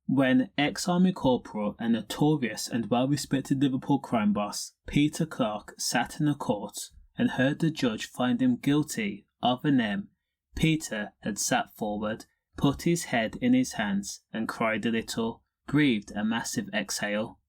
when ex-army corporal and notorious and well-respected Liverpool crime boss Peter Clarke sat in a court and heard the judge find him guilty of an M, Peter had sat forward, put his head in his hands and cried a little, breathed a massive exhale.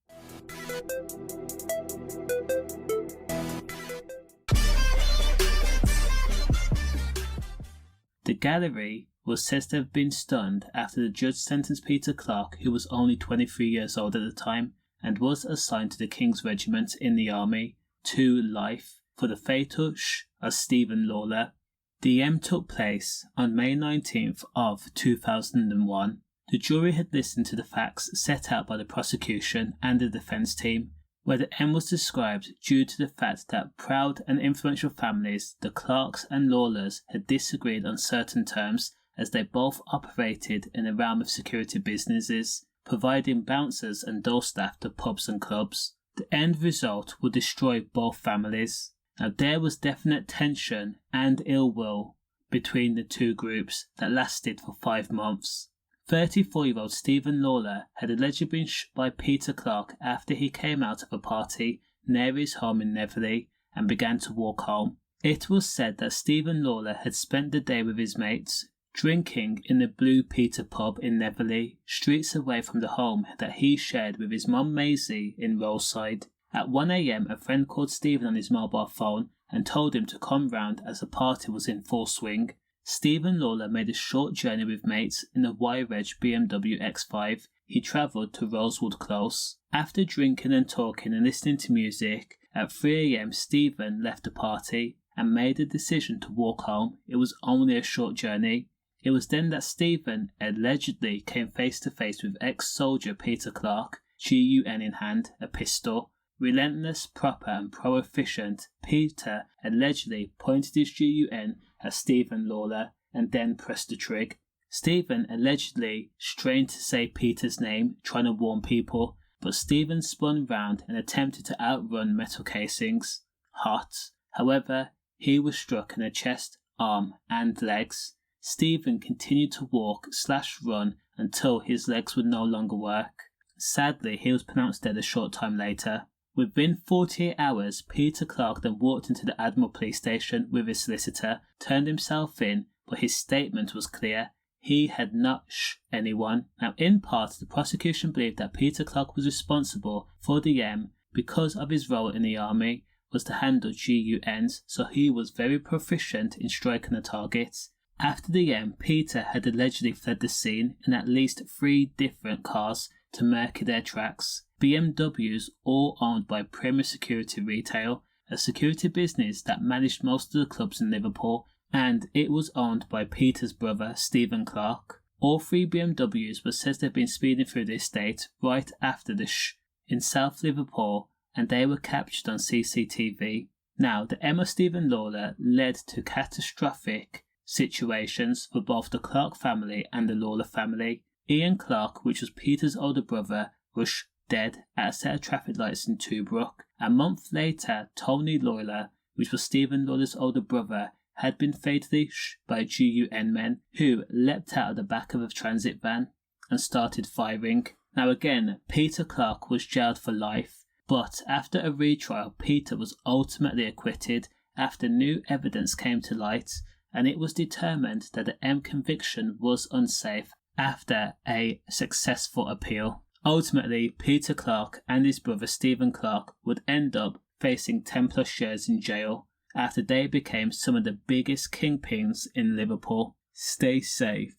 The gallery was said to have been stunned after the judge sentenced Peter Clarke, who was only 23 years old at the time and was assigned to the King's Regiment in the army, to life for the fatal of Stephen Lawlor. The M took place on May 19th of 2001. The jury had listened to the facts set out by the prosecution and the defence team, where the M was described due to the fact that proud and influential families, the Clarkes and Lawlors, had disagreed on certain terms as they both operated in the realm of security businesses, providing bouncers and door staff to pubs and clubs. The end result would destroy both families. Now there was definite tension and ill will between the two groups that lasted for 5 months. 34-year-old Stephen Lawlor had allegedly been shot by Peter Clarke after he came out of a party near his home in Netherley and began to walk home. It was said that Stephen Lawlor had spent the day with his mates, drinking in the Blue Peter pub in Netherley, streets away from the home that he shared with his mum Maisie in Rollside. At 1 a.m, a friend called Stephen on his mobile phone and told him to come round as the party was in full swing. Stephen Lawlor made a short journey with mates in a Y-Reg BMW X5. He travelled to Rosewood Close. After drinking and talking and listening to music, at 3 a.m. Stephen left the party and made the decision to walk home. It was only a short journey. It was then that Stephen allegedly came face to face with ex-soldier Peter Clarke, gun in hand, a pistol. Relentless, proper and pro-efficient, Peter allegedly pointed his gun at Stephen Lawlor and then pressed the trigger. Stephen allegedly strained to say Peter's name, trying to warn people, but Stephen spun round and attempted to outrun metal casings. Hot. However, he was struck in the chest, arm and legs. Stephen continued to walk/run until his legs would no longer work. Sadly, he was pronounced dead a short time later. Within 48 hours, Peter Clarke then walked into the Admiral police station with his solicitor, turned himself in, but his statement was clear. He had not anyone. Now, in part, the prosecution believed that Peter Clarke was responsible for the M because of his role in the army was to handle GUNs, so he was very proficient in striking the targets. After the M, Peter had allegedly fled the scene in at least 3 different cars to murky their tracks. BMWs, all owned by Premier Security Retail, a security business that managed most of the clubs in Liverpool, and it was owned by Peter's brother, Stephen Clarke. All 3 BMWs were said to have been speeding through the estate right after the in South Liverpool, and they were captured on CCTV. Now, the M of Stephen Lawlor led to catastrophic situations for both the Clarke family and the Lawlor family. Ian Clarke, which was Peter's older brother, was dead at a set of traffic lights in Toobrook. A month later, Tony Lawlor, which was Stephen Lawlor's older brother, had been fatally by GUN men who leapt out of the back of a transit van and started firing. Now again, Peter Clarke was jailed for life, but after a retrial, Peter was ultimately acquitted after new evidence came to light, and it was determined that the M conviction was unsafe after a successful appeal. Ultimately, Peter Clarke and his brother Stephen Clarke would end up facing 10+ years in jail after they became some of the biggest kingpins in Liverpool. Stay safe.